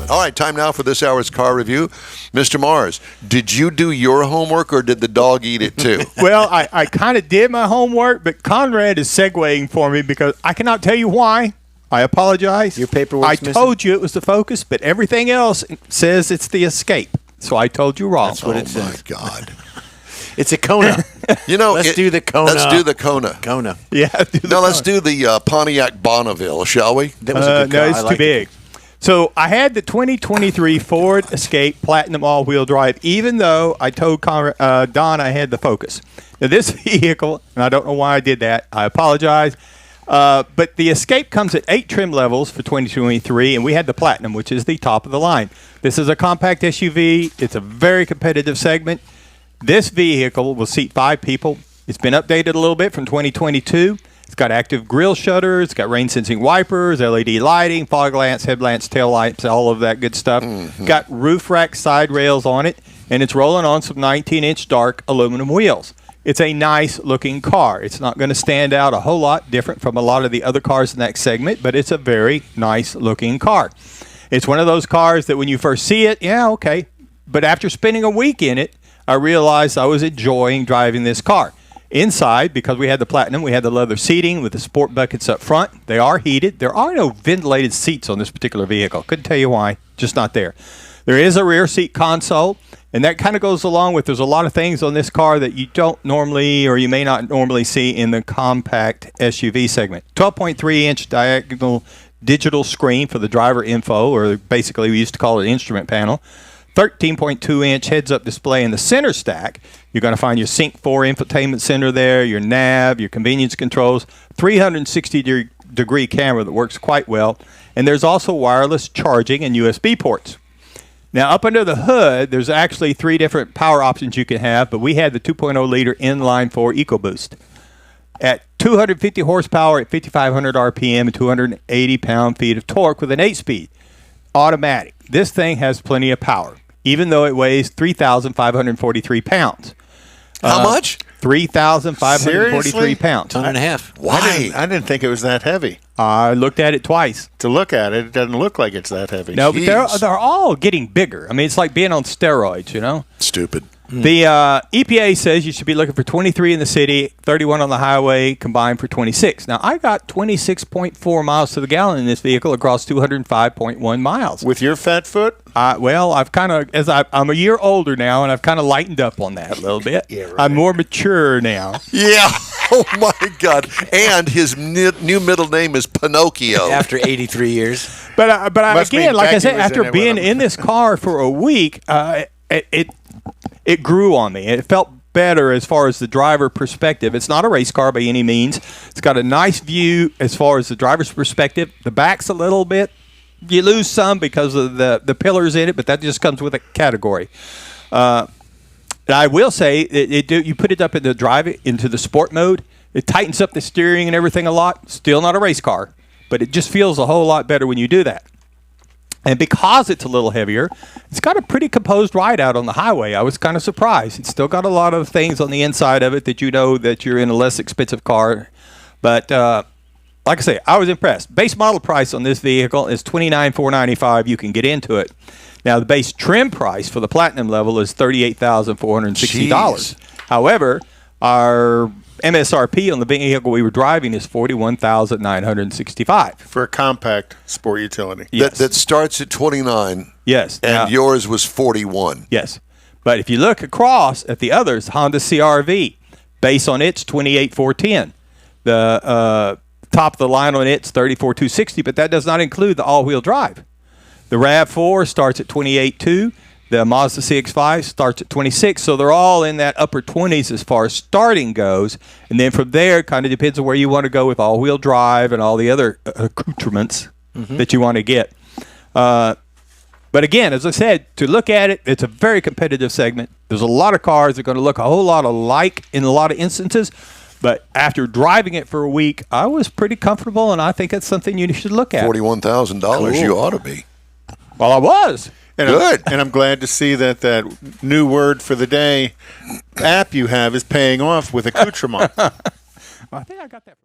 All right, time now for this hour's car review. Mr. Mars, did you do your homework or did the dog eat it too? Well, I kind of did my homework, but Conrad is segueing for me because I cannot tell you why. I apologize. Your paperwork's missing? told you it was the Focus, but everything else says it's the Escape. So I told you wrong. That's what it Oh, says. my God. It's a Kona. You know, Let's do the Kona. Let's do the Kona. Kona. Yeah. Let's do the Pontiac Bonneville, shall we? That was a good car. No, it's I too liked big. So I had the 2023 Ford Escape Platinum all-wheel drive, even though I told Don I had the Focus. Now, this vehicle, and I don't know why I did that. I apologize. But the Escape comes at 8 trim levels for 2023, and we had the Platinum, which is the top of the line. This is a compact SUV. It's a very competitive segment. This vehicle will seat 5 people. It's been updated a little bit from 2022. It's got active grille shutters. It's got rain-sensing wipers, LED lighting, fog lamps, headlamps, tail lights, all of that good stuff. Got roof rack side rails on it, and it's rolling on some 19-inch dark aluminum wheels. It's a nice-looking car. It's not going to stand out a whole lot different from a lot of the other cars in that segment, but it's a very nice-looking car. It's one of those cars that when you first see it, yeah, okay. But after spending a week in it, I realized I was enjoying driving this car. Inside, because we had the Platinum, we had the leather seating with the sport buckets up front. They are heated. There are no ventilated seats on this particular vehicle. Couldn't tell you why. Just not there. There is a rear seat console, and that kind of goes along with there's a lot of things on this car that you don't normally or you may not normally see in the compact SUV segment. 12.3-inch diagonal digital screen for the driver info, or basically we used to call it instrument panel. 13.2-inch heads-up display in the center stack. You're going to find your Sync 4 infotainment center there, your nav, your convenience controls, 360-degree camera that works quite well, and there's also wireless charging and USB ports. Now, up under the hood, there's actually 3 different power options you can have, but we had the 2.0-liter inline-4 EcoBoost. At 250 horsepower at 5,500 RPM and 280 pound-feet of torque with an 8-speed automatic. This thing has plenty of power, even though it weighs 3,543 pounds. How much? 3,543 pounds. Ton and a half. Why? I didn't think it was that heavy. I looked at it twice. To look at it, it doesn't look like it's that heavy. No, but Jeez. they're all getting bigger. I mean, it's like being on steroids, you know? Stupid. The EPA says you should be looking for 23 in the city, 31 on the highway, combined for 26. Now, I got 26.4 miles to the gallon in this vehicle across 205.1 miles. With your fat foot? Well, I've kind of, I'm a year older now, and I've kind of lightened up on that a little bit. Yeah, right. I'm more mature now. Yeah. Oh, my God. And his new middle name is Pinocchio. After 83 years. But Must again, mean like I Becky said, was after in it with being him. in this car for a week, it grew on me. It felt better as far as the driver perspective. It's not a race car by any means. It's got a nice view as far as the driver's perspective. The back's a little bit, you lose some because of the pillars in it, but that just comes with a category. I will say, you put it up in the into the sport mode, it tightens up the steering and everything a lot. Still not a race car, but it just feels a whole lot better when you do that. And because it's a little heavier, it's got a pretty composed ride out on the highway. I was kind of surprised. It's still got a lot of things on the inside of it that you know that you're in a less expensive car. But like I say, I was impressed. Base model price on this vehicle is $29,495. You can get into it. Now, the base trim price for the Platinum level is $38,460. Jeez. However, our MSRP on the vehicle we were driving is $41,965. For a compact sport utility. Yes. That starts at 29, Yes. and Now- yours was 41. Yes. But if you look across at the others, Honda CR-V, base on it's $28,410. The top of the line on it's $34,260, but that does not include the all-wheel drive. The RAV4 starts at $28,200. The Mazda CX-5 starts at $26,000, so they're all in that upper 20s as far as starting goes. And then from there, it kind of depends on where you want to go with all-wheel drive and all the other accoutrements that you want to get. But again, as I said, to look at it, it's a very competitive segment. There's a lot of cars that are going to look a whole lot alike in a lot of instances. But after driving it for a week, I was pretty comfortable, and I think it's something you should look at. $41,000, you ought to be. Well, I was. And Good. I'm glad to see that new word for the day app you have is paying off with accoutrement. I think I got that.